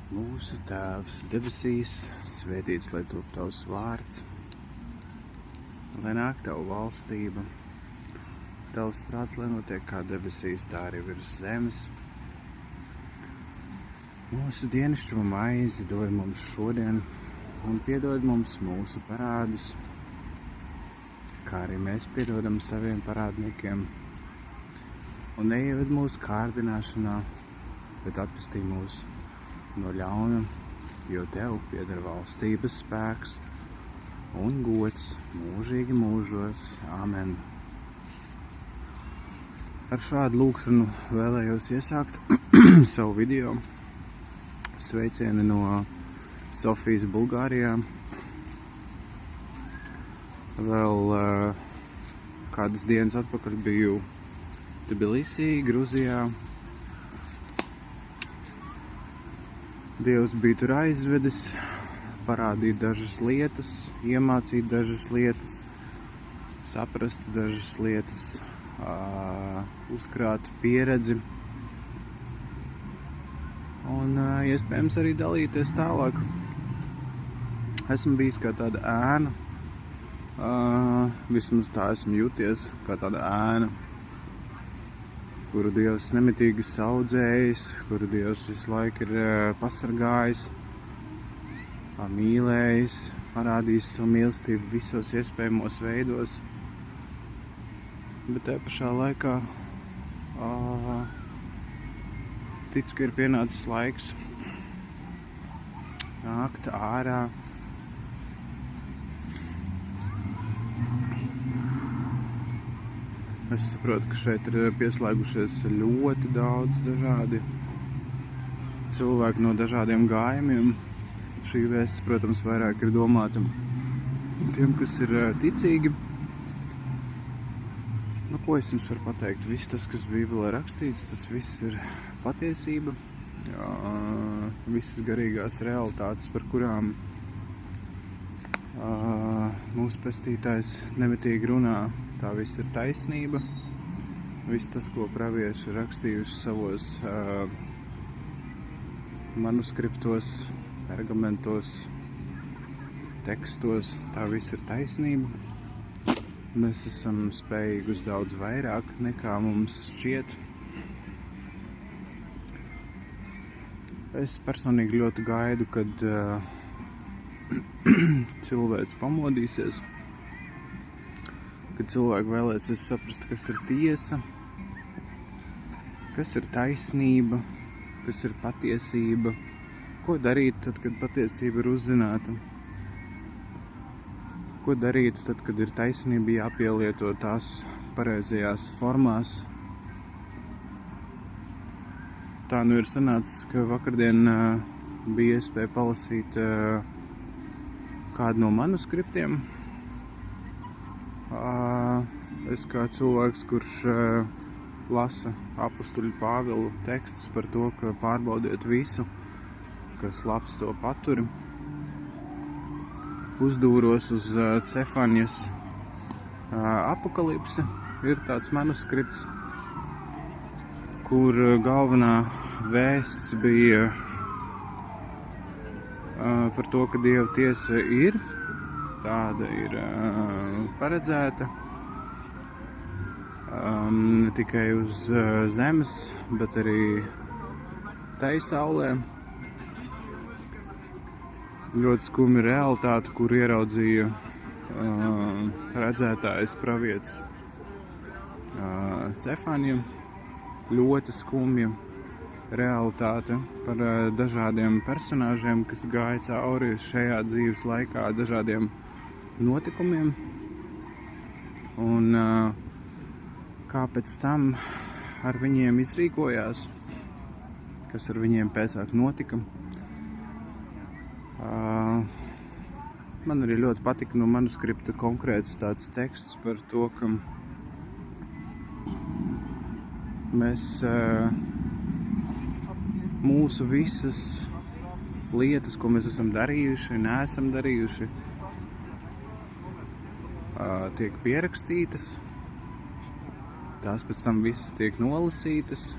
Mūsu Tēvs debesīs, svētīts lai top tavs vārds, lai nāk tavu valstība, tavs prāts, lai notiek kā debesīs, tā arī virs zemes. Mūsu dienascho maizi dod mums šodien, un piedod mums mūsu parādus, kā arī mēs piedodam saviem parādniekiem. Un neieved mūsu kārdināšanā, bet atpestī mūs no ļauna, jo tev pieder valstības spēks un gods mūžīgi mūžos. Āmen. Ar šādu lūkšanu vēlējos iesākt savu video. Sveicieni no Sofijas, Bulgārijā. Vēl kādas dienas atpakaļ biju Tbilisī, Gruzijā. Dievs bija tur aizvedis, parādīt dažas lietas, iemācīt dažas lietas, saprast dažas lietas, uzkrāt pieredzi un iespējams arī dalīties tālāk. Esmu bijis kā tāda ēna, vismaz tā esmu jūties, kā tāda ēna, kuru Dievs nemitīgi saudzējis, kuru Dievs visu laiku ir pasargājis, mīlējis, parādījis savu mīlestību visos iespējamos veidos. Bet tajā pašā laikā ticu, ka ir pienācis laiks nākt ārā, es saprotu, ka šeit ir pieslēgušies ļoti daudz dažādi cilvēki no dažādiem gājumiem. Šī vēsts, protams, vairāk ir domāta tiem, kas ir ticīgi. Nu, ko es jums varu pateikt? Viss tas, kas Bībelē rakstīts, tas viss ir patiesība. Visas garīgās realitātes, par kurām mūsu pestītājs nemitīgi runā, tā viss ir taisnība. Viss tas, ko pravieši rakstījuši savos manuskriptos, pergamentos, tekstos, tā viss ir taisnība. Mēs esam spējīgi uz daudz vairāk nekā mums šķiet. Es personīgi ļoti gaidu, kad cilvēks pamodīsies, kad cilvēki vēlēsies saprast, kas ir tiesa, kas ir taisnība, kas ir patiesība, ko darīt tad, kad patiesība ir uzzināta, ko darīt tad, kad ir taisnība jāpielieto tās pareizajās formās. Tā nu ir sanācis, ka vakardien bija iespēja palasīt kādu no manuskriptiem. Es kā cilvēks, kurš lasa apustuļu Pāvilu tekstus par to, ka pārbaudiet visu, kas labs, to paturi, uzdūros uz Cefaņas apokalipse. Ir tāds manuskripts, kur galvenā vēsts bija par to, ka Dieva tiesa ir, tāda ir paredzēta ne tikai uz zemes, bet arī tai saulē. Ļoti skumja realitāte, kur ieraudzīja redzētājs pravietis Cefaņiem. Ļoti skumja realitāte par dažādiem personāžiem, kas gāja cauri šajā dzīves laikā dažādiem notikumiem. Un kā pēc tam ar viņiem izrīkojās, kas ar viņiem pēcāk notika. Man arī ļoti patika no manuskripta konkrēts tāds teksts par to, ka mēs mūsu visas lietas, ko mēs esam darījuši, neesam darījuši, tiek pierakstītas. Tās pēc tam visas tiek nolasītas.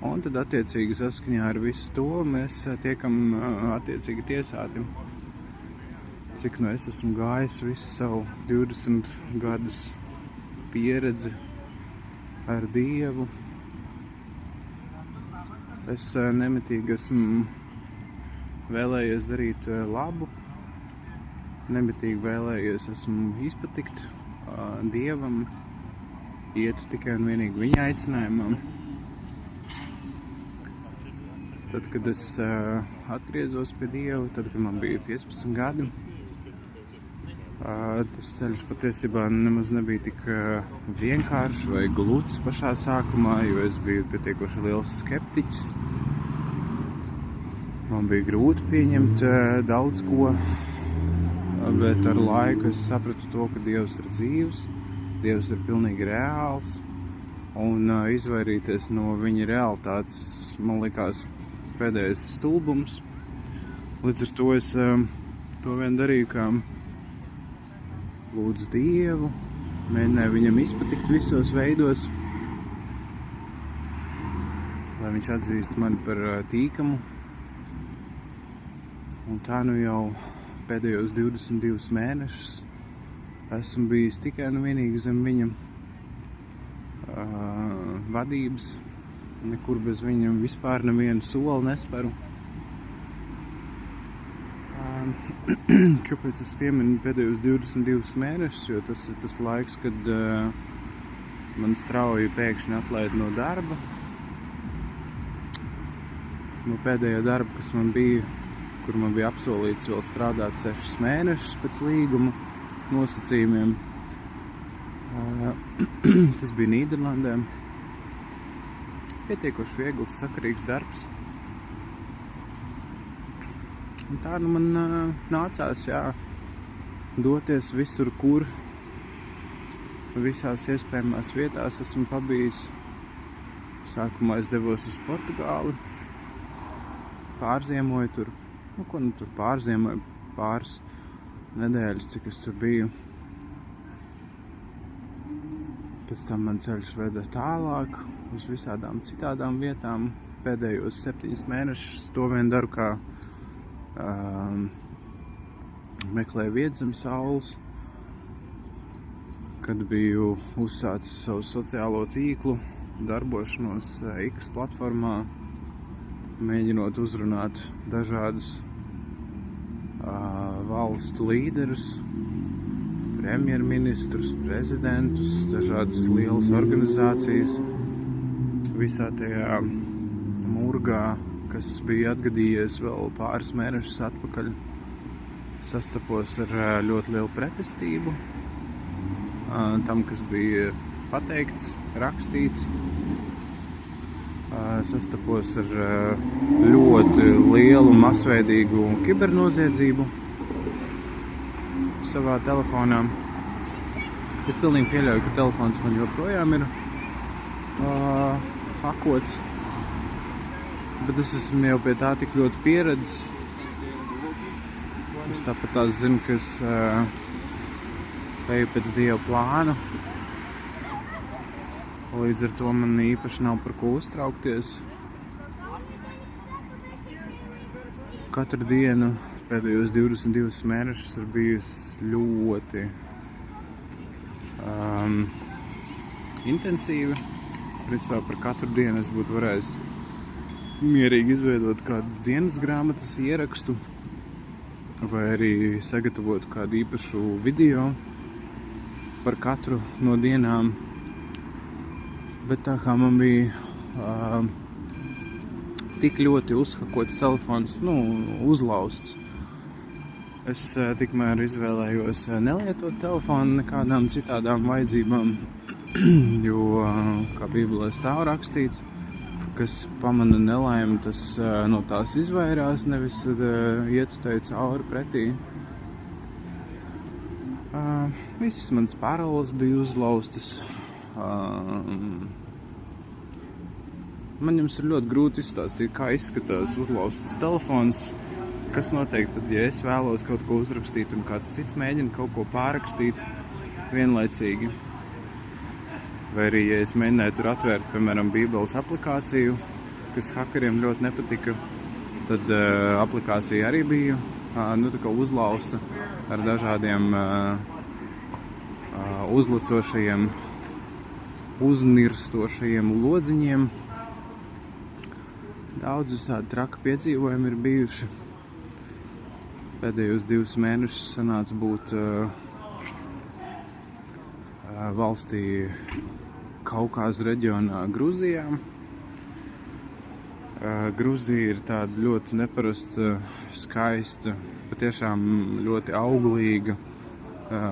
Un tad attiecīgi saskaņā ar visu to mēs tiekam attiecīgi tiesāti. Cik nu es esmu gājis visu savu 20 gadus pieredzi ar Dievu. Es nemitīgi esmu vēlējies darīt labu, nemitīgi vēlējies esmu izpatikt Dievam, ietu tikai un vienīgi viņa aicinājumam. Tad, kad es atgriezos pie Dieva, tad, kad man bija 15 gadi, tas ceļš patiesībā nemaz nebija tik vienkāršs vai gluds pašā sākumā, jo es biju pietiekoši liels skeptiķis. Man bija grūti pieņemt daudz ko, bet ar laiku es sapratu to, ka Dievs ir dzīvs, Dievs ir pilnīgi reāls, un izvairīties no viņa realitātes, man likās, pēdējais stulbums. Līdz ar to es to vien darīju, kā lūdzu Dievu, mēģināju viņam izpatikt visos veidos, lai viņš atzīst mani par tīkamu. Un tā nu jau pēdējos 22 mēnešus esmu bijis tikai un vienīgi zem viņa vadības. Nekur bez viņam vispār nevienu soli nesparu. Kāpēc es pieminu pēdējos 22 mēnešus? Jo tas ir tas laiks, kad man strauji pēkšņi atlaid no darba. No pēdējā darba, kas man bija, kur man bija apsolīts vēl strādāt 6 mēnešus pēc līguma nosacījumiem. Tas bija Nīderlandē. Pietiekoši viegls, sakarīgs darbs. Un tā nu man nācās, doties visur, kur visās iespējamās vietās esmu pabijis. Sākumā es devos uz Portugāli, pārziemoju tur, tur pārziemoju pāris nedēļas, cik es tur biju. Pēc tam man ceļš veda tālāk uz visādām citādām vietām. Pēdējos 7 mēnešus to vien daru, kā meklēju vietu zem saules. Kad biju uzsācis savu sociālo tīklu, darbošanos X platformā, mēģinot uzrunāt dažādus valstu līderus, premjerministrus, prezidentus, dažādas lielas organizācijas. Visā tajā murgā, kas bija atgadījies vēl pāris mēnešus atpakaļ, sastapos ar ļoti lielu pretestību tam, kas bija pateikts, rakstīts. Sastapos ar ļoti lielu masveidīgu kibernoziedzību savā telefonā. Es pilnīgi pieļauju, ka telefons man joprojām ir hakots, bet es esmu jau pie tā tik ļoti pieredzis. Es tāpat tās zinu, ka es eju pēc Dieva plāna. Līdz ar to man īpaši nav par ko uztraukties. Katru dienu pēdējos 22 mēnešus ir bijusi ļoti intensīva. Principā par katru dienu es būtu varējis mierīgi izveidot kādu dienas grāmatas ierakstu vai arī sagatavot kādu īpašu video par katru no dienām. Bet tā kā man bija tik ļoti uzhakots telefons, uzlausts, es tikmēr izvēlējos nelietot telefonu nekādām citādām vajadzībām, jo, kā Bībelē stāv rakstīts, kas pamana nelaimi, tas no tās izvairās, nevis ietu tai cauri pretī. Visas manas paraules bija uzlaustas. Man jums ir ļoti grūti izstāstīt, kā izskatās uzlaustas telefons, kas notiek tad, ja es vēlos kaut ko uzrakstīt un kāds cits mēģina kaut ko pārrakstīt vienlaicīgi. Vai arī, ja es mēģināju tur atvērt, piemēram, Bībeles aplikāciju, kas hakeriem ļoti nepatika. Tad aplikācija arī bija tā kā uzlausta ar dažādiem uzlicošajiem, uznirstošajiem lodziņiem. Daudz visādi traki piedzīvojumi ir bijuši. Pēdējos 2 mēnešus sanāca būt valstī Kaukāza reģionā Gruzijā. Gruzija ir tāda ļoti neparasta, skaista, patiešām ļoti auglīga,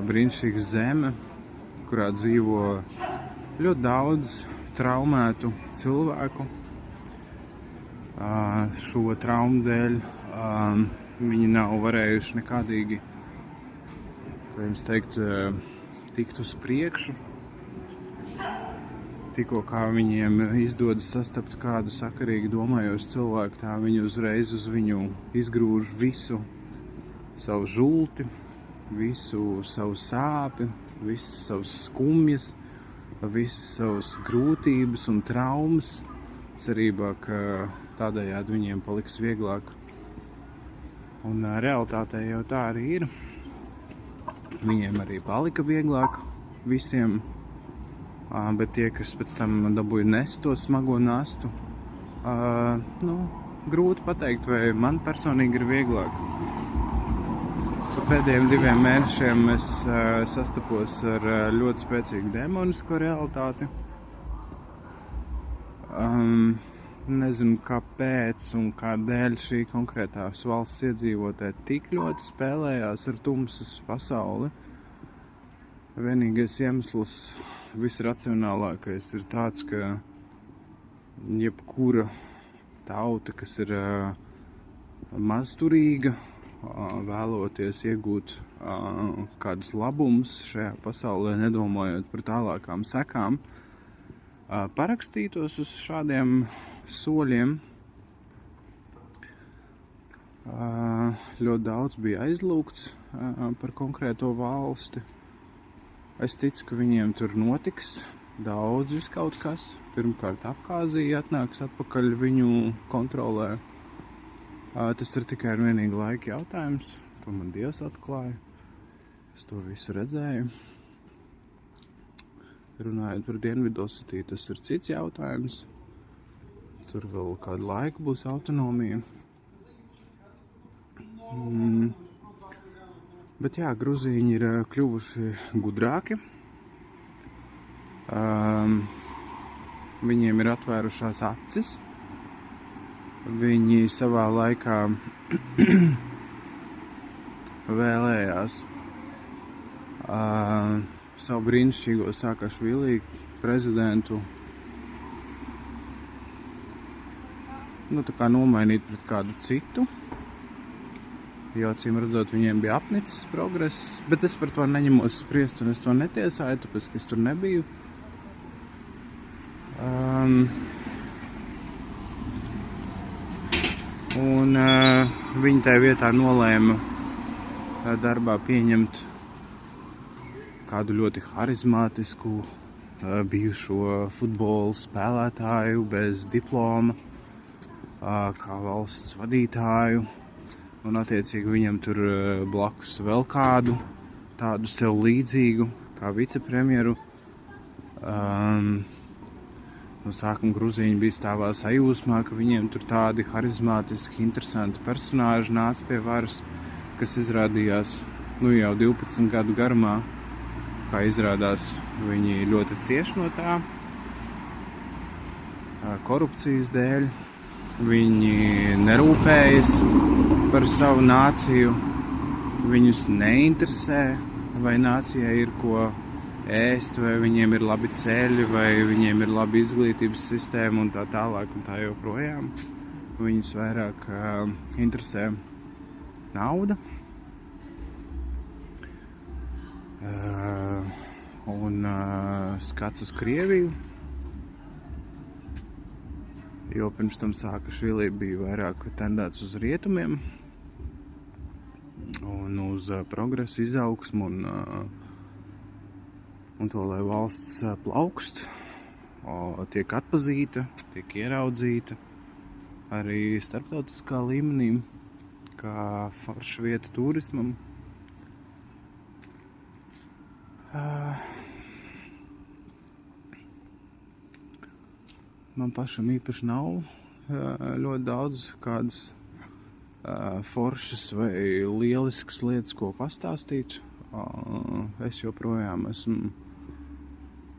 brīnišķīga zeme, kurā dzīvo ļoti daudz traumētu cilvēku. Šo traumu dēļ viņi nav varējuši nekādīgi, kā jums teikt, tikt uz priekšu. Tikko kā viņiem izdodas sastapt kādu sakarīgi domājošu cilvēku, tā viņi uzreiz uz viņu izgrūž visu savu žulti, visu savu sāpi, visas savas skumjas, visas savas grūtības un traumas, cerībā, ka tādējādi viņiem paliks vieglāk. Un realitātē jau tā arī ir. Viņiem arī palika vieglāk visiem. Bet tie, kas pēc tam dabūja nest to smago nastu, grūti pateikt, vai man personīgi ir vieglāk. Pa pēdējiem 2 mēnešiem es sastapos ar ļoti spēcīgu demonisko realitāti. Nezinu, kāpēc un kādēļ šī konkrētās valsts iedzīvotāji tik ļoti spēlējās ar tumsas pasauli. Vienīgais iemesls visracionālākais ir tāds, ka jebkura tauta, kas ir mazturīga, vēloties iegūt kādus labumus šajā pasaulē, nedomājot par tālākām sekām, parakstītos uz šādiem soļiem. Ļoti daudz bija aizlūgts par konkrēto valsti. Es ticu, ka viņiem tur notiks daudz viskaut kas. Pirmkārt, Abhāzija atnāks atpakaļ viņu kontrolē. Tas ir tikai un vienīgi laika jautājums. To man Dievs atklāja. Es to visu redzēju. Runājot par Dienvidosetiju, tas ir cits jautājums. Tur vēl kādu laiku būs autonomija. Bet jā, gruzīņi ir kļuvuši gudrāki. Viņiem ir atvērušās acis. Viņi savā laikā vēlējās savu brīnišķīgo Saakašvili prezidentu tā kā nomainīt pret kādu citu. Jo, acīm redzot, viņiem bija apnicis progress, bet es par to neņemos spriest un es to netiesāju, tāpēc, ka es tur nebiju. Viņi tajā vietā nolēma darbā pieņemt kādu ļoti harizmātisku bijušo futbola spēlētāju bez diploma, kā valsts vadītāju. Un attiecīgi viņam tur blakus vēl kādu tādu sev līdzīgu, kā vicepremjeru. No sākuma gruzīņi bija stāvā sajūsmā, ka viņiem tur tādi harizmātiski, interesanti personāži nāca pie varas, kas izrādījās jau 12 gadu garumā. Kā izrādās, viņi ļoti cieši no tā, korupcijas dēļ. Viņi nerūpējas par savu nāciju, viņus neinteresē, vai nācijai ir ko ēst, vai viņiem ir labi ceļi, vai viņiem ir labi izglītības sistēma un tā tālāk un tā joprojām. Viņus vairāk interesē nauda. Skats uz Krieviju. Jo pirms tam Saakašvili bija vairāk tendēts uz rietumiem un uz progresu, izaugsmu un to, lai valsts plaukst, tiek atpazīta, tiek ieraudzīta, arī starptautiskā līmenī, kā forša vieta turismam. Man pašam īpaši nav ļoti daudz kādas foršas vai lieliskas lietas, ko pastāstīt. Es joprojām esmu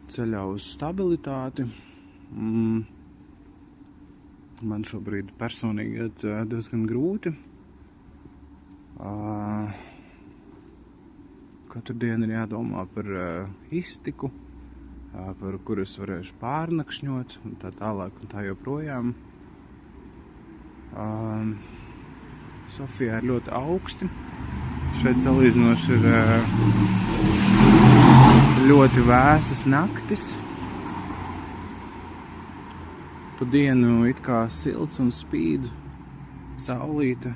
ceļā uz stabilitāti. Man šobrīd personīgi iet diezgan grūti. Katru dienu ir jādomā par iztiku, par kuru es varēšu pārnakšņot un tā tālāk un tā joprojām. Sofijā ir ļoti augsti. Šeit salīdzinoši ir ļoti vēsas naktis. Pa dienu it kā silts un spīd saulīte,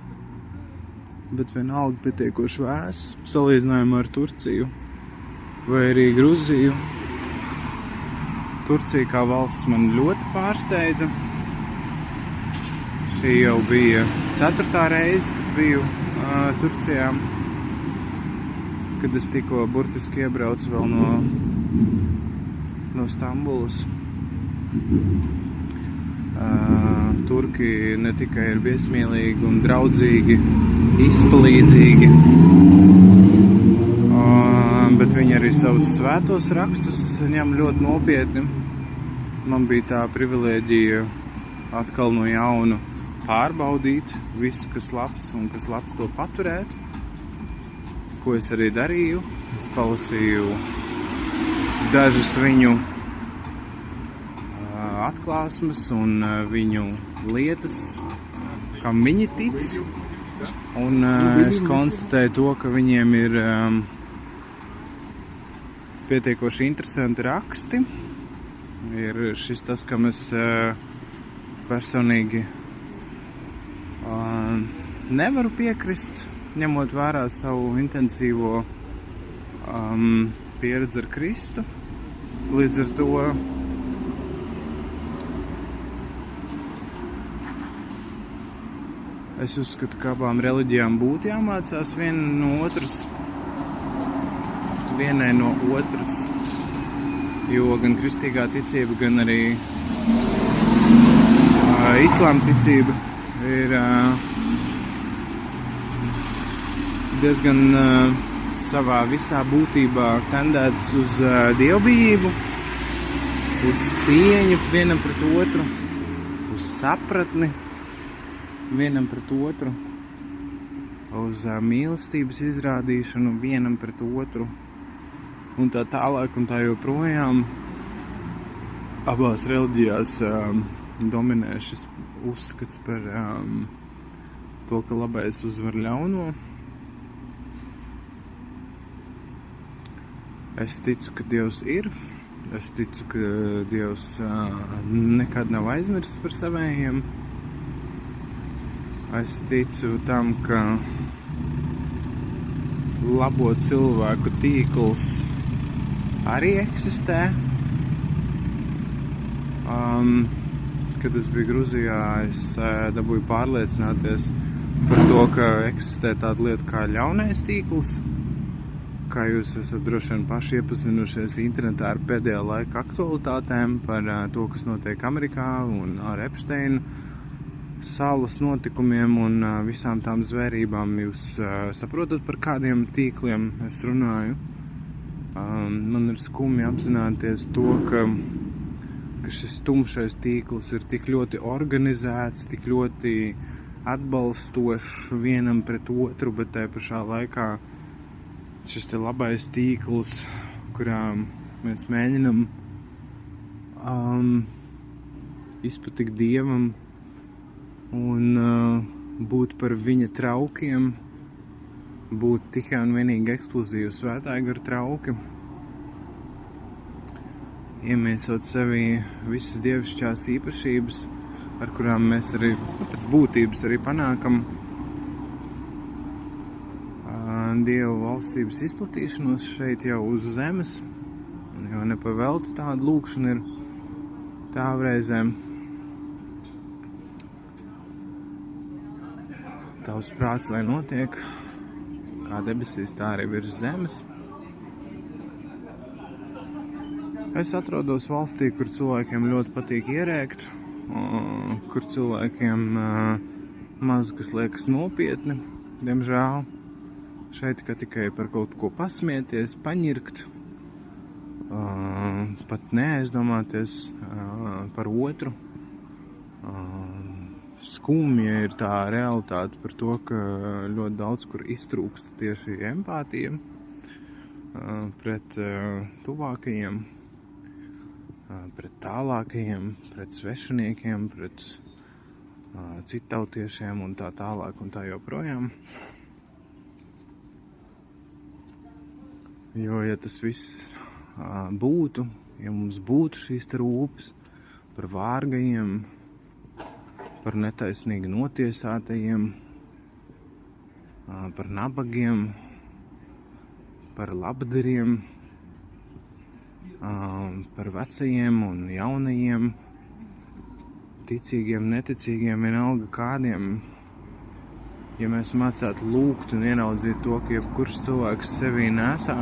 bet vienalga pietiekoši vēss salīdzinājumā ar Turciju vai arī Gruziju. Turcija kā valsts man ļoti pārsteidza. Šī jau bija 4. reize, kad biju Turcijā, kad es tikko burtiski iebraucu vēl no Stambulas. Turki ne tikai ir viesmīlīgi un draudzīgi, izpalīdzīgi, bet viņi arī savus svētos rakstus ņem ļoti nopietni. Man bija tā privilēģija atkal no jauna pārbaudīt visu, kas labs un kas labs to paturēt, ko es arī darīju. Es palasīju dažas viņu atklāsmes un viņu lietas, kam viņi tic, un es konstatēju to, ka viņiem ir pietiekoši interesanti raksti. Ir šis tas, kam es personīgi nevaru piekrist, ņemot vērā savu intensīvo pieredzi ar Kristu. Līdz ar to es uzskatu, ka abām reliģijām būtu jāmācās vienai no otras, jo gan kristīgā ticība, gan arī islāma ticība ir diezgan savā visā būtībā tendētas uz dievbijību, uz cieņu vienam pret otru, uz sapratni vienam pret otru, uz mīlestības izrādīšanu vienam pret otru un tā tālāk un tā joprojām. Abās reliģijās dominē šis uzskats par to, ka labais uzvar ļauno. Es ticu, ka Dievs ir. Es ticu, ka Dievs nekad nav aizmirsis par savējiem. Es ticu tam, ka labo cilvēku tīkls arī eksistē. Kad es biju Gruzijā, es dabūju pārliecināties par to, ka eksistē tāda lieta kā ļaunais tīkls. Kā jūs esat droši vien paši iepazinušies internetā ar pēdējā laika aktualitātēm par to, kas notiek Amerikā un ar Epsteinu salas notikumiem un visām tām zvērībām. Jūs saprotat, par kādiem tīkliem es runāju. Man ir skumji apzināties to, ka šis tumšais tīkls ir tik ļoti organizēts, tik ļoti atbalstošs vienam pret otru, bet tajā pašā laikā šis te labais tīkls, kurā mēs mēģinam izpatikt Dievam un būt par viņa traukiem, būt tikai un vienīgi eksplozīvu svētā gara trauki, iemiesot sevī visas dievišķās īpašības, ar kurām mēs arī pēc būtības arī panākam Dievu valstības izplatīšanos šeit jau uz zemes, jo nepavelti tāda lūkšana ir tēvreizēm. Tavs prāts, lai notiek, kā debesīs, tā arī virs zemes. Es atrodos valstī, kur cilvēkiem ļoti patīk ierēkt, kur cilvēkiem maz kas liekas nopietni, diemžēl. Šeit tikai par kaut ko pasmieties, paņirkt, pat neaizdomāties par otru. Skumja ir tā realitāte par to, ka ļoti daudz kur iztrūkst tieši empātija pret tuvākajiem, pret tālākajiem, pret svešiniekiem, pret cittautiešiem un tā tālāk un tā joprojām. Jo, ja tas viss būtu, ja mums būtu šīs rūpes par vārgajiem, par netaisnīgi notiesātajiem, par nabagiem, par labdariem, par vecajiem un jaunajiem, ticīgiem, neticīgiem, vienalga kādiem. Ja mēs mācētu lūgt un ieraudzīt to, ka jebkurš cilvēks sevī nesā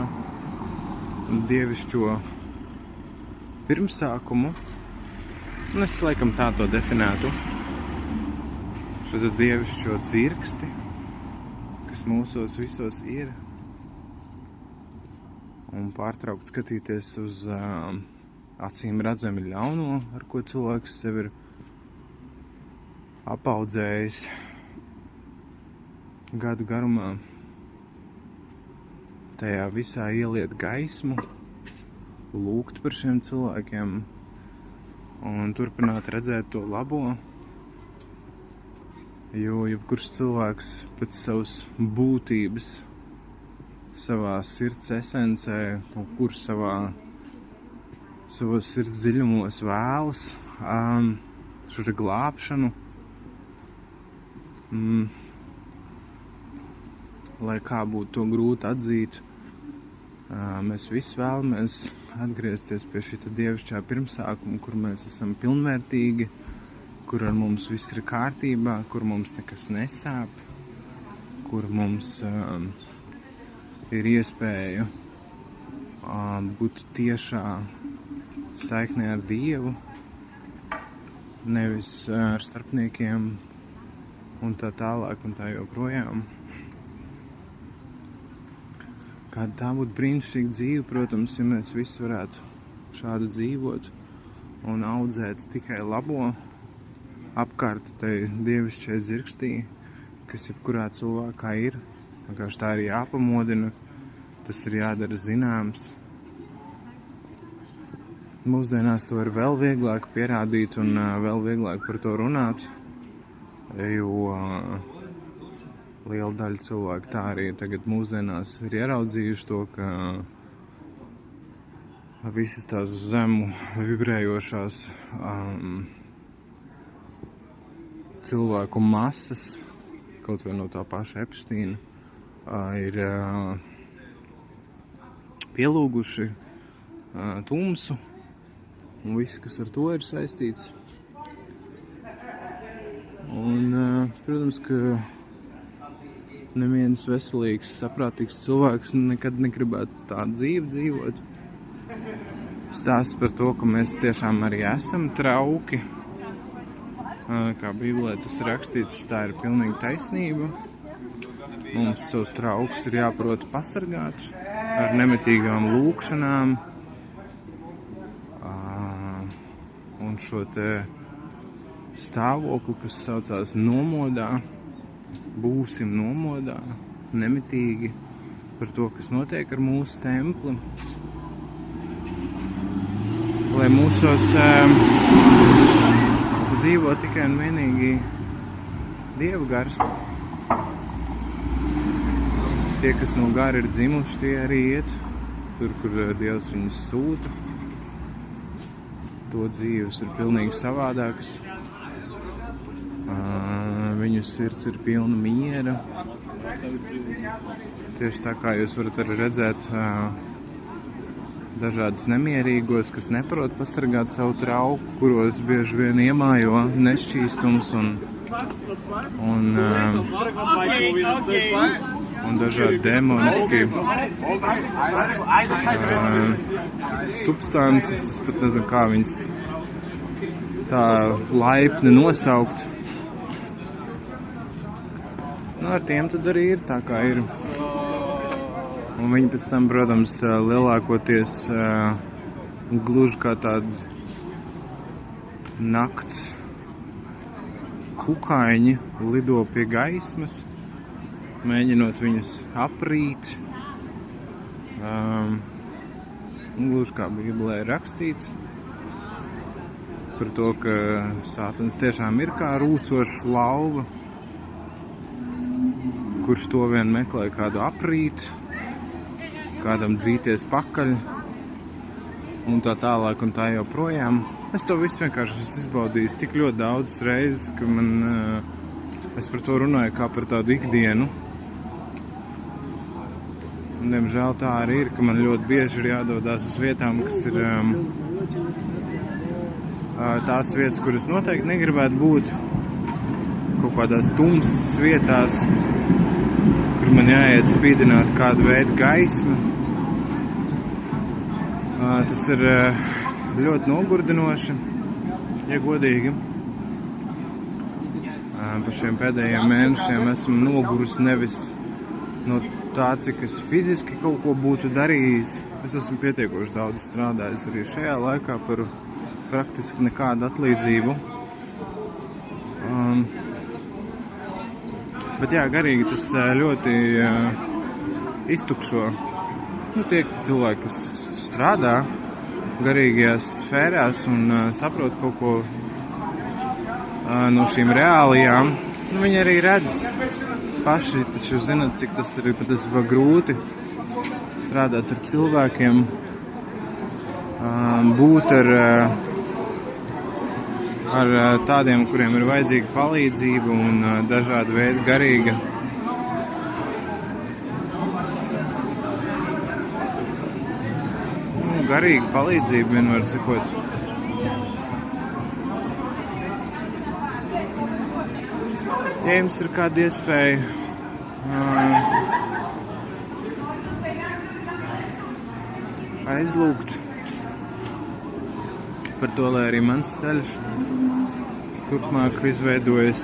dievišķo pirmsākumu, un es laikam tā to definētu, šo dievišķo dzirksti, kas mūsos visos ir, un pārtraukt skatīties uz acīm redzami ļauno, ar ko cilvēks sev ir apaudzējis gadu garumā, tajā visā ieliet gaismu, lūgt par šiem cilvēkiem un turpināt redzēt to labo, jo jebkurš cilvēks pēc savas būtības, savā sirds esencē, kaut kur savos sirds dziļumos vēlas šo glābšanu, lai kā būtu to grūti atzīt, mēs visi vēlamies atgriezties pie šita dievišķā pirmsākuma, kur mēs esam pilnvērtīgi, kur ar mums viss ir kārtībā, kur mums nekas nesāp, kur mums ir iespēja būt tiešā saiknē ar Dievu, nevis ar starpniekiem un tā tālāk un tā joprojām. Kāda tā būtu brīnišķīga dzīve, protams, ja mēs visi varētu šādi dzīvot un audzēt tikai labo apkārt tai dievišķai dzirkstī, kas jebkurā cilvēkā ir. Vienkārši tā ir jāpamodina, tas ir jādara zināms. Mūsdienās to ir vēl vieglāk pierādīt un vēl vieglāk par to runāt, jo liela daļa cilvēku tā arī tagad mūsdienās ir ieraudzījuši to, ka visas tās zemu vibrējošās cilvēku masas, kaut vai no tā paša Epsteina, ir pielūguši tumsu un viss, kas ar to ir saistīts. Un, protams, ka neviens veselīgs, saprātīgs cilvēks nekad negribētu tādu dzīvi dzīvot. Stāsts par to, ka mēs tiešām arī esam trauki. Kā Bībelē tas ir rakstīts, tā ir pilnīgi taisnība. Mums savus traukus ir jāprot pasargāt ar nemitīgām lūkšanām. Un šo te stāvokli, kas saucās nomodā, būsim nomodā, nemitīgi par to, kas notiek ar mūsu templi. Lai mūsos dzīvo tikai un vienīgi Dieva gars. Tie, kas no gara ir dzimuši, tie arī iet tur, kur Dievs viņus sūta. To dzīves ir pilnīgi savādākas. Viņu sirds ir pilna miera. Tieši tā kā jūs varat arī redzēt dažādas nemierīgos, kas neprot pasargāt savu trauku, kuros bieži vien iemājo nešķīstums un un dažādi demoniski substances. Es pat nezinu, kā viņas tā laipni nosaukt. Ar tiem tad arī ir tā, kā ir. Un viņi pēc tam, protams, lielākoties gluži kā tādi nakts kukaiņi lido pie gaismas, mēģinot viņus aprīt. Gluži kā Bībelē ir rakstīts par to, ka Sātans tiešām ir kā rūcošs lauva, kurš to vien meklē kādu aprīt, kādam dzīties pakaļ un tā tālāk un tā joprojām. Es to visu vienkārši esmu izbaudījis tik ļoti daudzas reizes, ka es par to runāju kā par tādu ikdienu. Un, diemžēl tā arī ir, ka man ļoti bieži ir jādodās uz vietām, kas ir tās vietas, kuras noteikti negribētu būt. Kaut kādās tumsas vietās, kur man jāiet spīdināt kādu veidu gaismu. Tas ir ļoti nogurdinoši, ja godīgi. Par šiem pēdējiem mēnešiem esmu noguris nevis no tā, cik es fiziski kaut ko būtu darījis. Es esmu pietiekoši daudz strādājis arī šajā laikā par praktiski nekādu atlīdzību. Bet jā, garīgi tas ļoti iztukšo. Tie cilvēki, kas strādā garīgajās sfērās un saprot kaut ko no šīm reālijām, viņi arī redz paši, taču zināt, cik tas ir grūti strādāt ar cilvēkiem, būt ar tādiem, kuriem ir vajadzīga palīdzība un dažāda veida garīga palīdzība, vienmēr sakot. Ja jums ir kāda iespēja aizlūgt par to, lai arī mans ceļš turpmāk izveidojas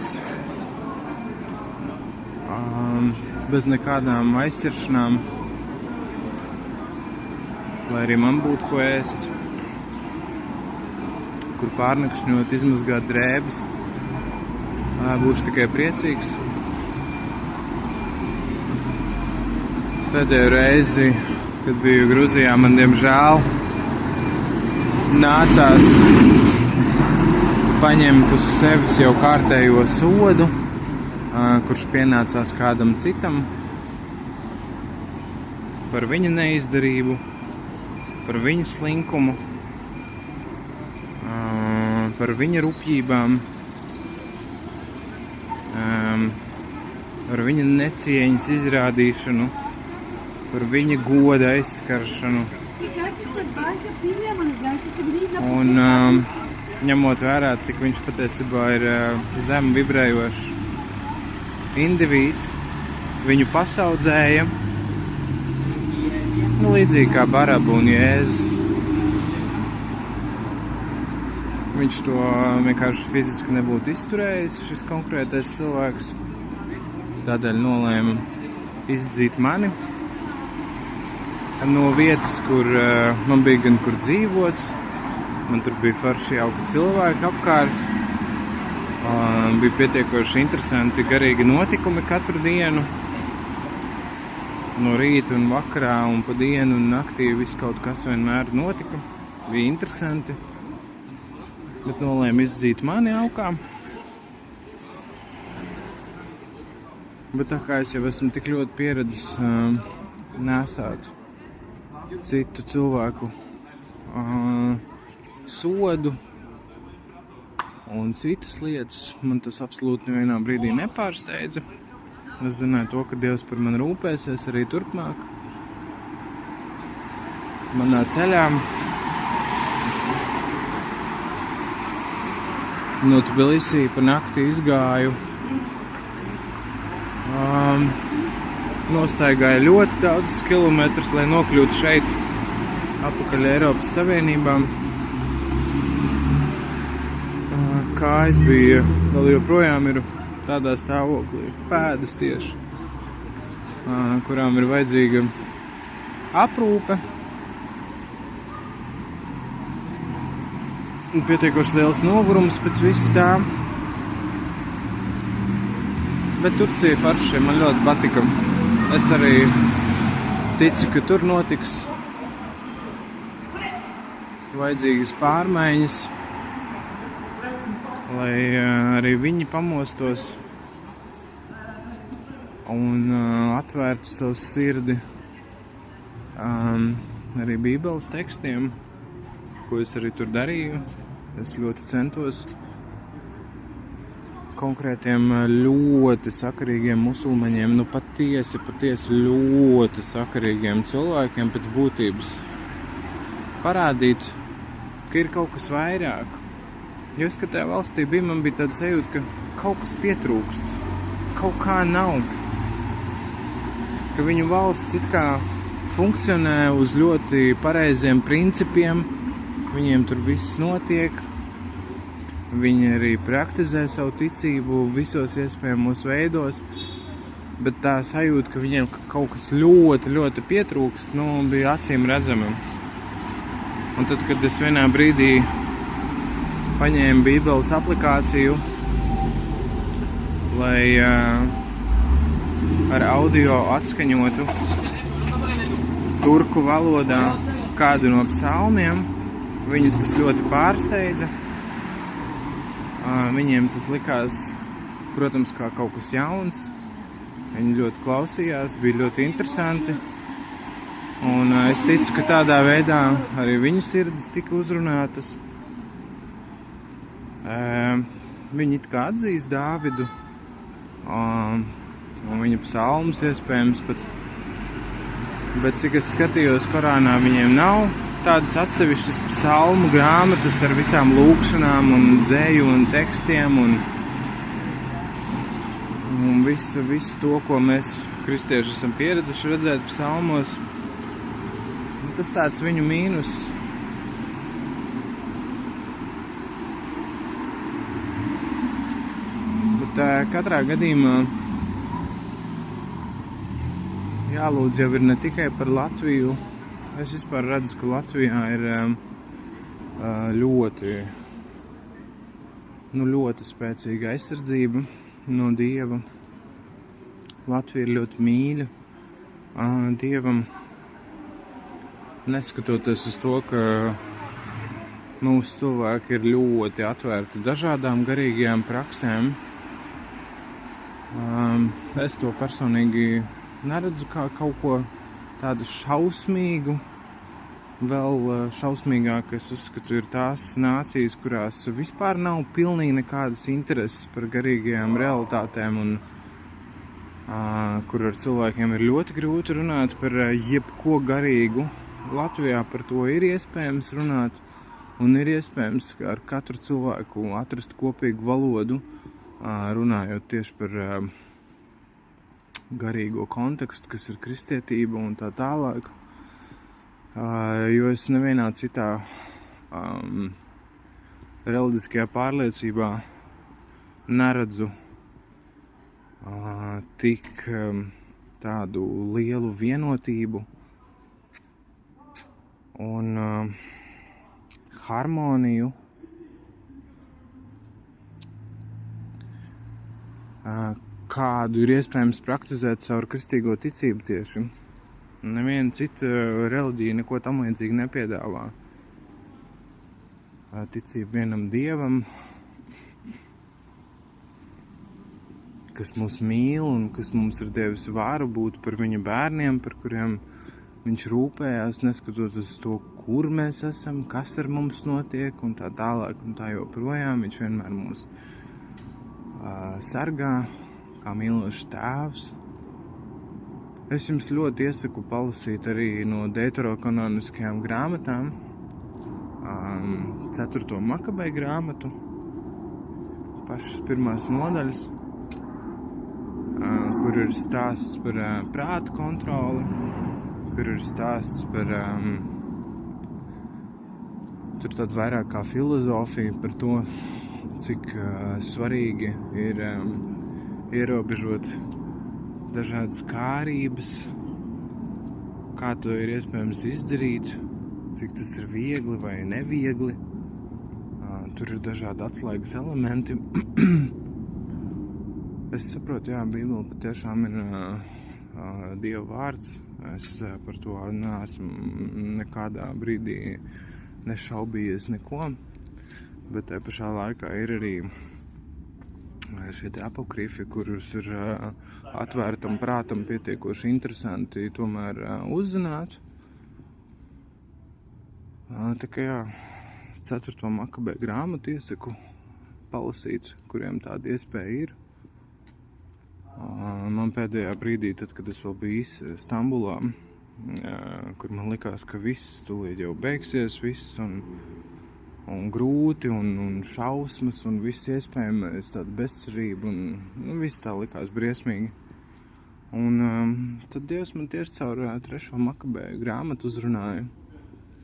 bez nekādām aizķeršanām, lai arī man būtu ko ēst, kur pārnakšņot, izmazgāt drēbes, būšu tikai priecīgs. Pēdējo reizi, kad biju Gruzijā, man diemžēl nācās paņemt uz sevis jau kārtējo sodu, kurš pienācās kādam citam par viņa neizdarību, par viņa slinkumu, par viņa rupjībām, par viņa necieņas izrādīšanu, par viņa goda aizskaršanu. Un ņemot vērā, cik viņš patiesībā ir zem vibrējošs indivīds, viņu pasaudzēja, līdzīgi kā Baraba un Jēzus. Viņš to vienkārši fiziski nebūtu izturējis, šis konkrētais cilvēks. Tādēļ nolēma izdzīt mani no vietas, kur man bija gan kur dzīvot. Man tur bija forši jauki cilvēki apkārt. Bija pietiekoši interesanti garīgi notikumi katru dienu. No rīta un vakarā un pa dienu un naktī viss kaut kas vienmēr notika. Bija interesanti. Bet nolēma izdzīt mani aukā. Bet tā kā es jau esmu tik ļoti pieredzis nesāt citu cilvēku sodu un citas lietas, man tas absolūti nevienā brīdī nepārsteidza. Es zināju to, ka Dievs par mani rūpēsies arī turpmāk. Manā ceļā no Tbilisī pa nakti izgāju Nostaigāja ļoti daudz kilometrus, lai nokļūtu šeit, atpakaļ Eiropas Savienībā. Kājas bija, vēl joprojām ir tādā stāvoklī, pēdas tieši, kurām ir vajadzīga aprūpe. Pietiekoši liels nogurums pēc visa tā. Bet Turcija forši, man ļoti patika. Es arī ticu, ka tur notiks vajadzīgas pārmaiņas, lai arī viņi pamostos un atvērtu savu sirdi arī Bībeles tekstiem, ko es arī tur darīju. Es ļoti centos konkrētiem ļoti sakarīgiem musulmaņiem, patiesi ļoti sakarīgiem cilvēkiem pēc būtības parādīt, ka ir kaut kas vairāk. Jo es, kad tajā valstī biju, man bija tāda sajūta, ka kaut kas pietrūkst, kaut kā nav. Ka viņu valsts it kā funkcionē uz ļoti pareiziem principiem, viņiem tur viss notiek, viņi arī praktizē savu ticību visos iespējamos veidos, bet tā sajūta, ka viņiem kaut kas ļoti, ļoti pietrūkst, bija acīm redzama. Un tad, kad es vienā brīdī paņēmu Bībeles aplikāciju, lai ar audio atskaņotu turku valodā kādu no psalmiem, viņus tas ļoti pārsteidza. Viņiem tas likās, protams, kā kaut kas jauns. Viņi ļoti klausījās, bija ļoti interesanti. Un es ticu, ka tādā veidā arī viņu sirdis tika uzrunātas. Viņi it kā atzīst Dāvidu un viņa psalmus iespējams pat. Bet cik es skatījos, Korānā viņiem nav tādas atsevišķas psalmu grāmatas ar visām lūkšanām un dzēju un tekstiem un visu to, ko mēs kristieši esam pieraduši redzēt psalmos. Tas tāds viņu mīnus. Bet katrā gadījumā jālūdz jau ir ne tikai par Latviju. Es vispār redzu, ka Latvijā ir ļoti spēcīga aizsardzība no Dieva. Latvija ir ļoti mīļa Dievam, neskatoties uz to, ka mūsu cilvēki ir ļoti atvērti dažādām garīgajām praksēm. Es to personīgi neredzu kā kaut ko tādu šausmīgu. Vēl šausmīgāk, es uzskatu, ir tās nācijas, kurās vispār nav pilnīgi nekādas intereses par garīgajām realitātēm un kur ar cilvēkiem ir ļoti grūti runāt par jebko garīgu. Latvijā par to ir iespējams runāt un ir iespējams ar katru cilvēku atrast kopīgu valodu, runājot tieši par garīgo kontekstu, kas ir kristietība un tā tālāk. Jo es nevienā citā reliģiskajā pārliecībā neredzu tik tādu lielu vienotību un harmoniju, kādu ir iespējams praktizēt caur kristīgo ticību tieši. Neviena cita reliģija neko tam līdzīgi nepiedāvā. Ticība vienam Dievam, kas mūs mīl un kas mums ir devis varu būt par viņa bērniem, par kuriem viņš rūpējās, neskatoties uz to, kur mēs esam, kas ar mums notiek un tā tālāk un tā joprojām. Viņš vienmēr mūs sargā kā mīlošs tēvs. Es jums ļoti iesaku palasīt arī no deuterokanoniskajām grāmatām, 4. Makabeju grāmatu, pašas pirmās nodaļas, kur ir stāsts par prāta kontroli, kur ir stāsts par tur tad vairāk kā filozofija par to, cik svarīgi ir ierobežot dažādas kārības, kā to ir iespējams izdarīt, cik tas ir viegli vai neviegli. Tur ir dažādi atslēgas elementi. Es saprotu, jā, Bībele patiešām ir Dieva vārds. Es par to neesmu nekādā brīdī nešaubījies neko, bet tajā pašā laikā ir arī šie apokrifi, kurus ir atvērtam prātam pietiekoši interesanti tomēr uzzināt. Tā kā jā, 4. Makabēju grāmatu iesaku palasīt, kuriem tāda iespēja ir. Man pēdējā brīdī, tad, kad es vēl biju Stambulā, kur man likās, ka viss tūlīt jau beigsies, viss un grūti, un šausmas, un viss iespējamais, tāda bezcerība, un viss tā likās briesmīgi. Un tad Dievs man tieši caur 3. Makabēju grāmatu uzrunāja,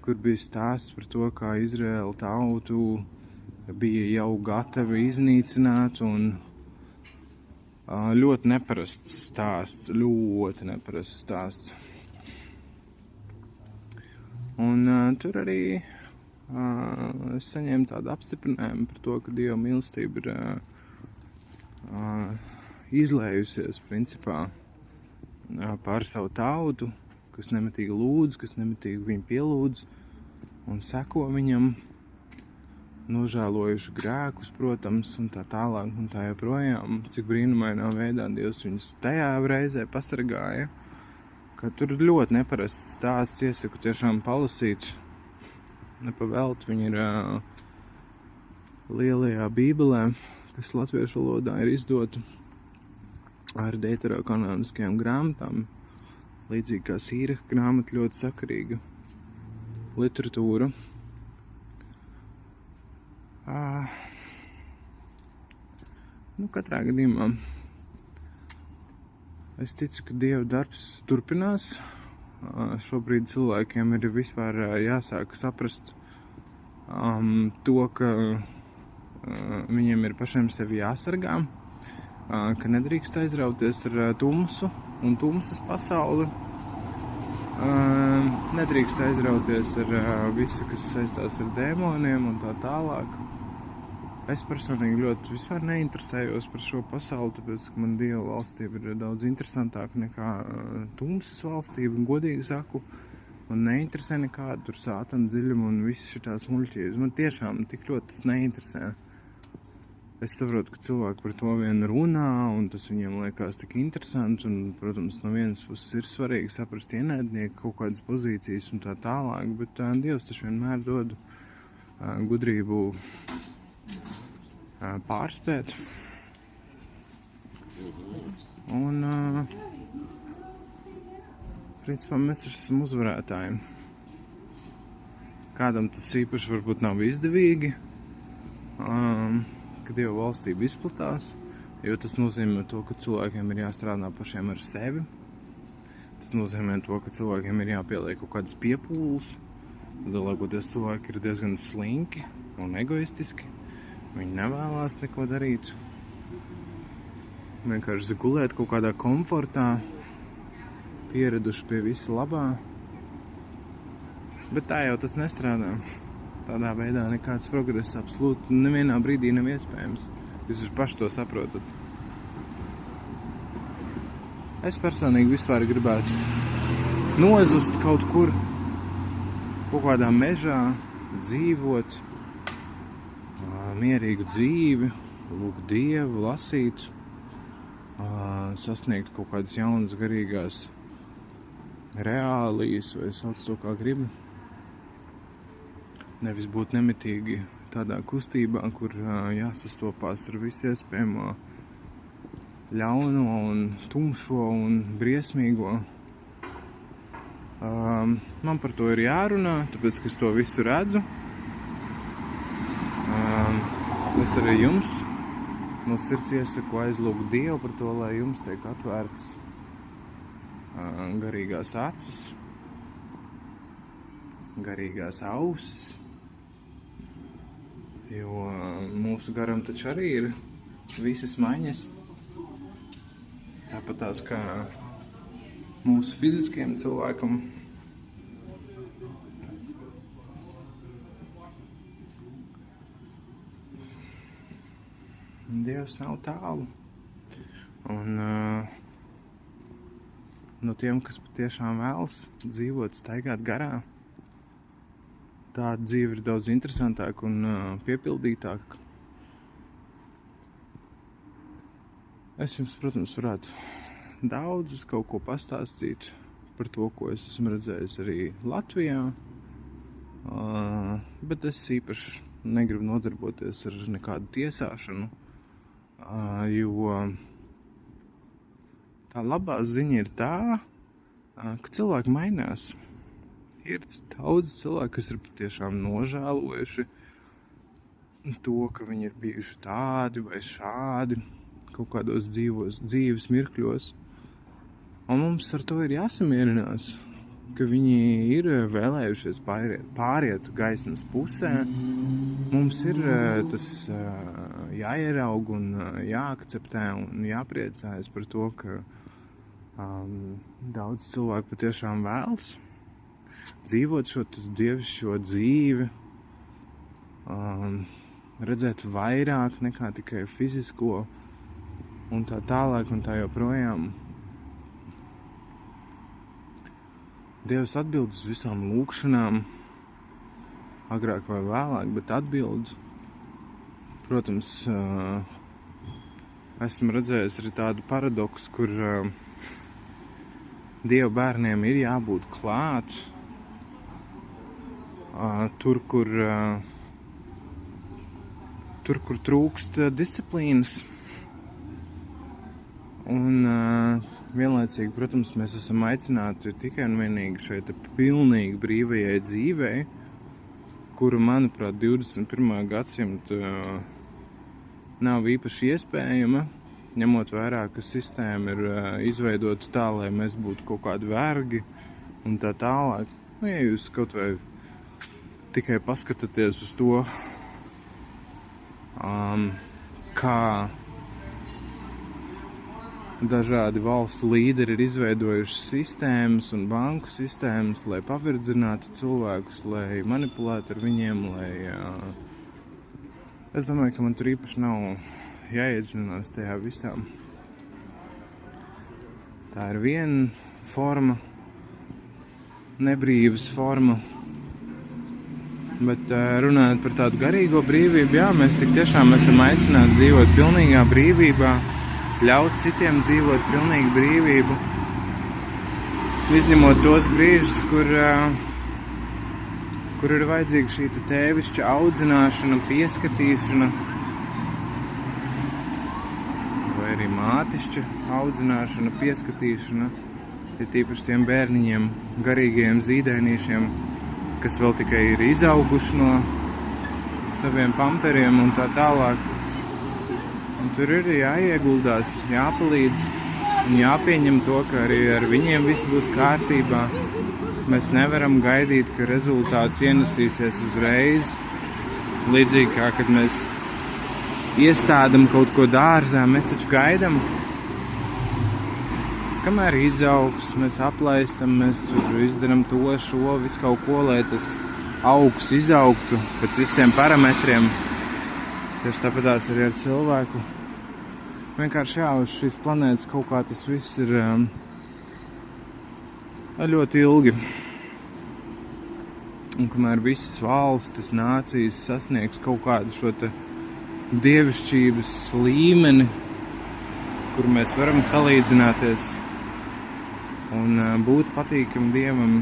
kur bija stāsts par to, kā Izraēla tautu bija jau gatavi iznīcināt, un ļoti neparasts stāsts, Un tur arī es saņēmu tādu apstiprinājumu par to, ka Dieva mīlestība ir izlējusies, principā, pār savu tautu, kas nemitīgi lūdz, kas nemitīgi viņu pielūdz un seko viņam, nožēlojuši grēkus, protams, un tā tālāk, un tā joprojām, cik brīnumainā veidā Dievs viņus tajā reizē pasargāja, ka tur ir ļoti neparasts stāsts, iesaku tiešām palasīt, nepavēlt, viņi ir lielajā Bībelē, kas latviešu valodā ir izdota ar deuterokanoniskajām grāmatām, līdzīgi kā Sīraha grāmata, ļoti sakarīga literatūra. Katrā gadījumā es ticu, ka Dieva darbs turpinās. Šobrīd cilvēkiem ir vispār jāsāk saprast to, ka viņiem ir pašiem sevi jāsargā, ka nedrīkst aizrauties ar tumsu un tumsas pasauli. Nedrīkst aizrauties ar visu, kas saistās ar dēmoniem un tā tālāk. Es personīgi ļoti vispār neinteresējos par šo pasauli, tāpēc, ka man Dieva valstība ir daudz interesantāka nekā tumsas valstība, godīgi saku. Man neinteresē nekāda tur sātana dziļuma un visas šitās muļķības. Man tiešām tik ļoti tas neinteresē. Es saprotu, ka cilvēki par to vien runā, un tas viņiem liekas tik interesanti, un, protams, no vienas puses ir svarīgi saprast ienaidnieku kaut kādas pozīcijas un tā tālāk, bet Dievs taču vienmēr dod gudrību pārspēt. Un, principā, mēs esam uzvarētāji. Kādam tas īpaši varbūt nav izdevīgi, ka Dieva valstība izplatās, jo tas nozīmē to, ka cilvēkiem ir jāstrādā pašiem ar sevi. Tas nozīmē to, ka cilvēkiem ir jāpieliek kaut kādas piepūles. Lielākoties cilvēki ir diezgan slinki un egoistiski. Viņi nevēlās neko darīt. Vienkārši gulēt kaut kādā komfortā, pieraduši pie visa labā. Bet tā jau tas nestrādā. Tādā veidā nekāds progress absolūti nevienā brīdī nav iespējams. Jūs paši to saprotat. Es personīgi vispār gribētu nozust kaut kur, kaut kādā mežā, dzīvot, mierīgu dzīvi, lūgt Dievu, lasīt, sasniegt kaut kādas jaunas garīgās reālijas, vai sauc to kā gribi. Nevis būt nemitīgi tādā kustībā, kur jāsastopās ar visu iespējamo ļauno un tumšo un briesmīgo. Man par to ir jārunā, tāpēc, ka es to visu redzu. Es arī jums no sirds iesaku aizlūgt Dievu par to, lai jums tiek atvērtas garīgās acis, garīgās ausis, jo mūsu garam taču arī ir visas maiņas, tāpat tās kā mūsu fiziskiem cilvēkam. Dievs nav tālu, un no tiem, kas patiešām vēlas dzīvot, staigāt garā, tāda dzīve ir daudz interesantāka un piepildītāka. Es jums, protams, varētu daudz kaut ko pastāstīt par to, ko es esmu redzējis arī Latvijā, bet es īpaši negribu nodarboties ar nekādu tiesāšanu, jo tā labā ziņa ir tā, ka cilvēki mainās. Ir daudz cilvēku, kas ir patiešām nožēlojuši to, ka viņi ir bijuši tādi vai šādi kaut kādos dzīves mirkļos. Un mums ar to ir jāsamierinās, ka viņi ir vēlējušies pāriet gaismas pusē. Mums ir tas jāieraug un jāakceptē un jāpriecājas par to, ka daudz cilvēku patiešām vēlas dzīvot šo dievišķo dzīvi, redzēt vairāk nekā tikai fizisko un tā tālāk un tā joprojām. Dievs atbild uz visām lūkšanām, agrāk vai vēlāk, bet atbild. Protams, esmu redzējis arī tādu paradoksu, kur Dieva bērniem ir jābūt klāt, tur, kur trūkst disciplīnas. Un vienlaicīgi, protams, mēs esam aicināti tikai un vienīgi šeit pilnīgi brīvajai dzīvei, kura, manuprāt, 21. gadsimta nav īpaši iespējama, ņemot vērā, ka sistēma ir izveidota tā, lai mēs būtu kaut kādi vergi un tā tālāk. Nu, ja jūs kaut vai tikai paskatāties uz to, kā dažādi valstu līderi ir izveidojuši sistēmas un banku sistēmas, lai pavirdzinātu cilvēkus, lai manipulētu ar viņiem, es domāju, ka man tur īpaši nav jāiedziļinās tajā visā. Tā ir viena forma, nebrīvas forma, bet runājot par tādu garīgo brīvību, jā, mēs tik tiešām esam aicināti dzīvot pilnīgā brīvībā, ļaut citiem dzīvot pilnīgu brīvību, izņemot tos brīžus, kur ir vajadzīga šī tēvišķa audzināšana, pieskatīšana, vai arī mātišķa audzināšana, pieskatīšana, ja tīpaši tiem bērniņiem, garīgajiem zīdainīšiem, kas vēl tikai ir izauguši no saviem pamperiem un tā tālāk. Un tur ir jāieguldās, jāpalīdz un jāpieņem to, ka arī ar viņiem viss būs kārtībā. Mēs nevaram gaidīt, ka rezultāts ienesīsies uzreiz. Līdzīgi kā, kad mēs iestādam kaut ko dārzā, mēs taču gaidam. Kamēr izaugs, mēs aplaistam, mēs tur izdaram to, šo, visu kaut ko, lai tas augs izaugtu pēc visiem parametriem. Tieši tāpatās arī ar cilvēku. Vienkārši jā, uz šīs planētas kaut kā tas viss ir ļoti ilgi. Un kamēr visas valstis, nācijas sasniegs kaut kādu šo te dievišķības līmeni, kur mēs varam salīdzināties un būt patīkam Dievam.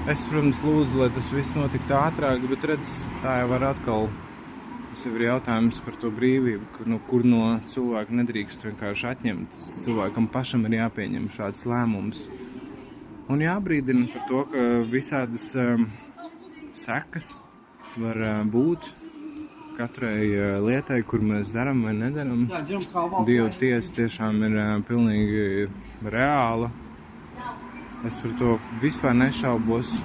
Es, protams, lūdzu, lai tas viss notiktu ātrāk, bet redz, tā jau var atkal. Tas jau ir jautājums par to brīvību, kur no cilvēka nedrīkst vienkārši atņemt. Cilvēkam pašam ir jāpieņem šāds lēmums. Un jābrīdina par to, ka visādas sekas var būt katrai lietai, kur mēs daram vai nedaram. Dieva tiesa tiešām ir pilnīgi reāla. Es par to vispār nešaubos.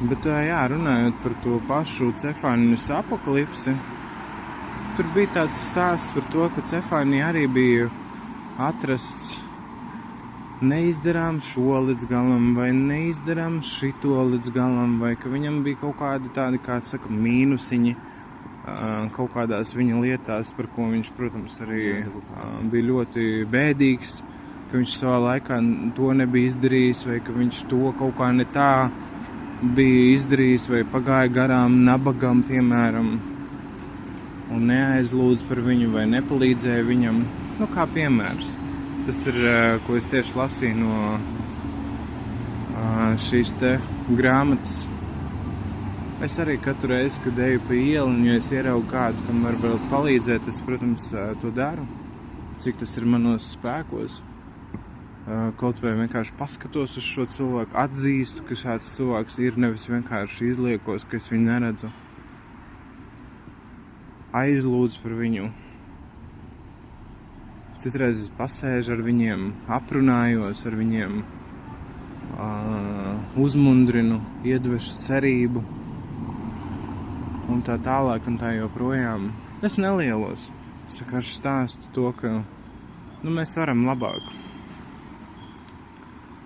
Bet jā, runājot par to pašu Cefānijas apokalipsi, tur bija tāds stāsts par to, ka Cefānija arī bija atrasts neizdarām šo līdz galam, vai neizdarām šito līdz galam, vai ka viņam bija kaut kādi tādi, kā saka, mīnusiņi kaut kādās viņa lietās, par ko viņš, protams, arī bija ļoti bēdīgs, ka viņš savā laikā to nebija izdarījis, vai ka viņš to kaut kā ne tā bija izdarījis, vai pagāja garām nabagam, piemēram, un neaizlūdz par viņu, vai nepalīdzēja viņam. Nu, kā piemērs. Tas ir, ko es tieši lasīju no šīs te grāmatas. Es arī katru reizi, kad eju pa ielu, un ja es ieraugu kādu, kam var vēl palīdzēt, es, protams, to daru. Cik tas ir manos spēkos. Kaut vai vienkārši paskatos uz šo cilvēku, atzīstu, ka šāds cilvēks ir, nevis vienkārši izliekos, ka es viņu neredzu. Aizlūdzu par viņu. Citreiz es pasēžu ar viņiem, aprunājos ar viņiem, uzmundrinu, iedvešu cerību un tā tālāk un tā joprojām. Es nelielos. Es vienkārši stāstu to, ka mēs varam labāk.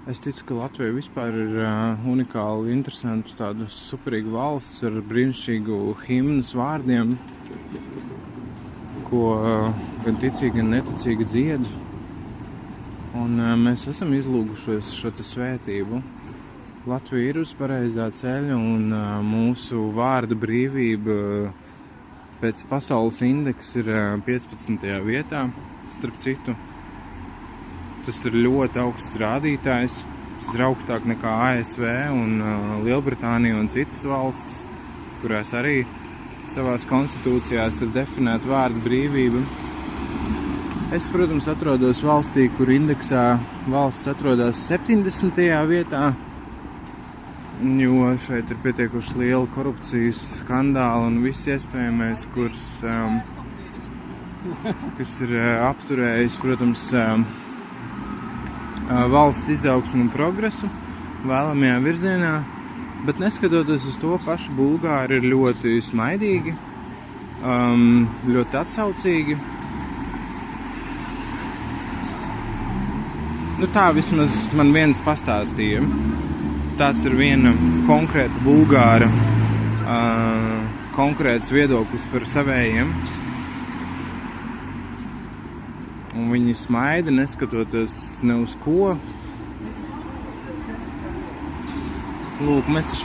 Es ticu, ka Latvija vispār ir unikāli, interesantu, tādu superīgu valsts ar brīnišķīgu himnas vārdiem, ko gan ticīgi, gan neticīgi dzied. Un mēs esam izlūgušies šo te svētību. Latvija ir uz pareizā ceļa un mūsu vārda brīvība pēc pasaules indeksa ir 15. vietā, starp citu. Tas ir ļoti augsts rādītājs. Tas ir augstāk nekā ASV un Lielbritānija un citas valstis, kurās arī savās konstitūcijās ir definēta vārda brīvība. Es, protams, atrodos valstī, kur indeksā valsts atrodas 70. vietā, jo šeit ir pietiekuši liela korupcijas skandāla un viss iespējamais, kas ir apturējis, protams, valsts izaugsmu un progresu vēlamajā virzienā, bet neskatoties uz to, paši bulgāri ir ļoti smaidīgi, ļoti atsaucīgi. Tā vismaz man viens pastāstīja. Tāds ir viena konkrēta bulgāra, konkrēts viedoklis par savējiem. Un viņi smaida, neskatoties ne uz ko. Lūk, mēs taču